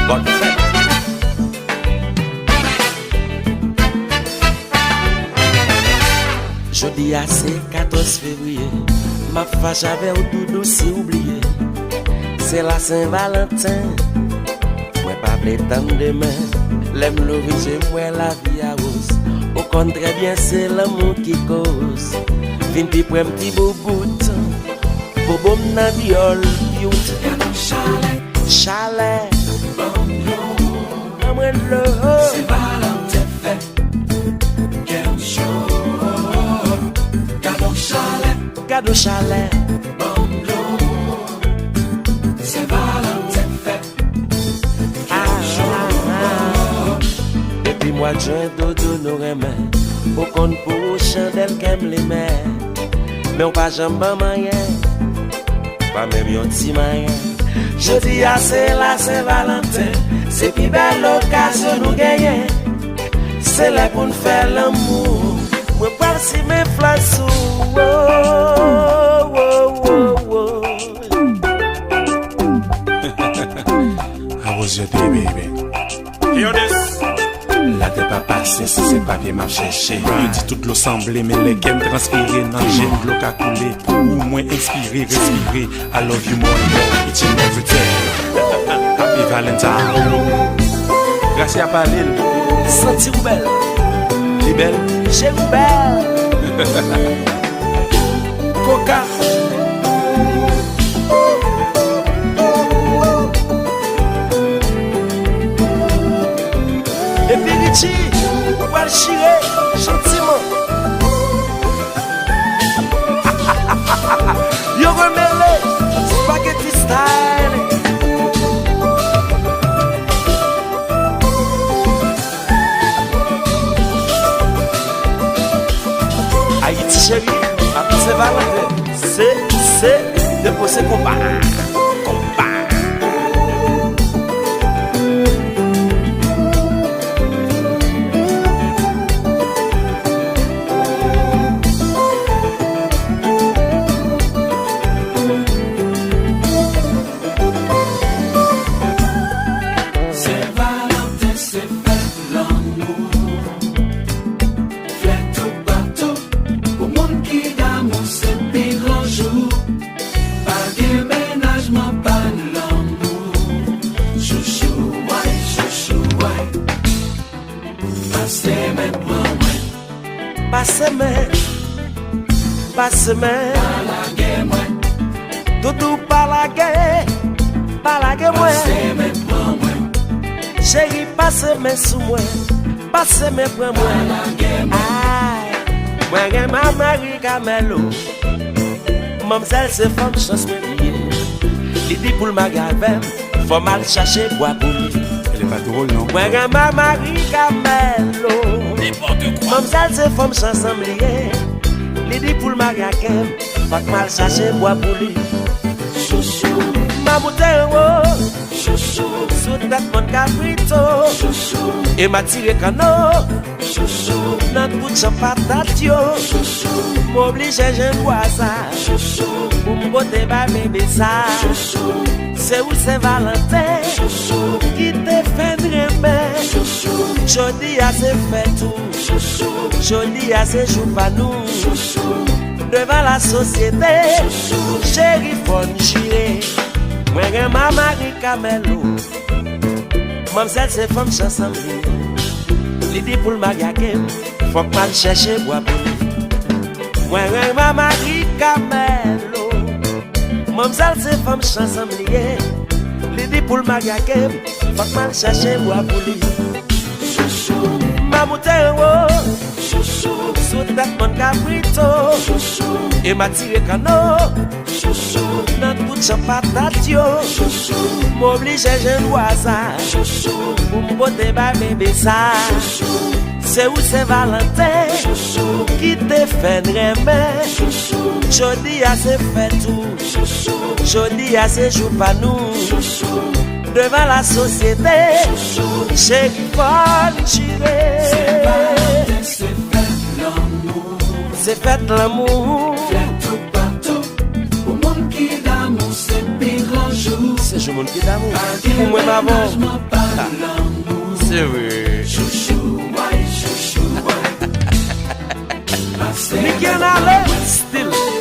Bonne fête. Jeudi à c'est 14 février. Ma fâche avec au doudou si oublié. C'est la Saint-Valentin. Moi pas prétendre demain. L'aime l'origine, moi la vie à rose. Au contraire bien c'est l'amour qui cause. Vin pi pour un petit beau bout. Bobo m'na viole beauty. Chalet. C'est Valentin fait. Quel jour. Cadeau chalet. C'est Valentin fait. Depuis mois de juin, dodo nous remet. Au compte pour chandelle qu'aime les mères. Mais on pas jamais moyen. Pas même yon petit moyen. Je dis à c'est la Saint-Valentin. C'est plus belle occasion nous gagner. C'est là pour nous faire l'amour. Moi pas si mes fleurs sous. How was your day, baby? Hear this? La t'es pas passé si c'est papier m'a cherché. Yo dit toute l'eau semblée, mais les games transpirés dans le gène de l'eau qu'a coulé. Ou moins inspiré, respirer. I love you more and more, each and every day. Happy Valentine. Gracias à Palil. Senti ou belle. T'es belle? J'ai ou belle. Coca. Et puis Richie, on va le chirer gentiment. Yo remêlé, spaghetti style. Haïti chérie, après c'est Valentin. C'est déposer combat. Passe-moi, Doudou palage moi. Chérie, passe-moi sous moi, passe-moi pour moi. Aïe, moi j'ai ma Marie Camelo. Mamselle c'est femme chance me lier. Il dit pour le magasin, faut mal chercher bois pour lui. Elle est pas drôle non? Moi j'ai ma Marie Camelo. N'importe quoi. Mamselle c'est femme chance me lier. Il dit pour le magasin, pas mal chercher bois pour lui. Chouchou, ma bouteille, chouchou, sous tête mon caprito, chouchou, et m'a tiré cano, chouchou, dans tout ce patatio, chouchou, m'oblige à je bois ça, chouchou, pour m'botter ma bébé ça, chouchou, c'est où c'est Valentin, chouchou, qui te fait dreamer, chouchou, jodi à se fait tout, chouchou, jodi à se joue pas nous, chouchou, devant la société, chérie faut chier. Moi j'ai ma Marie Camelo. Mamselle c'est femme chanson. L'idée pour le magasin, faut que mal chercher bois pour lui. Moi j'ai ma Marie Camelo. Mamselle c'est femme chanson. L'idée pour le magasin, faut que mal chercher bois pour lui. Ma bouteille, chouchou, sous tête mon caprito, chouchou, et m'a tiré cano, chouchou, dans tout ce patatio, chouchou, m'oblige à je bois ça, chouchou, pour m'botter ma bébé ça, chouchou, c'est où c'est Valentin, chouchou, qui te fait dreamer, chouchou, jodi à se fait tout, chouchou, jodi à se joue pas nous, chouchou, devant la société, chérie faut tirer. C'est fait l'amour. Fête au bateau, pour monde qui d'amour c'est pire un jour. C'est ménage moun ki d'amour. Pour moi m'avant. C'est vrai. Chouchou, ouais, chouchou, ouais. Ni can aller still.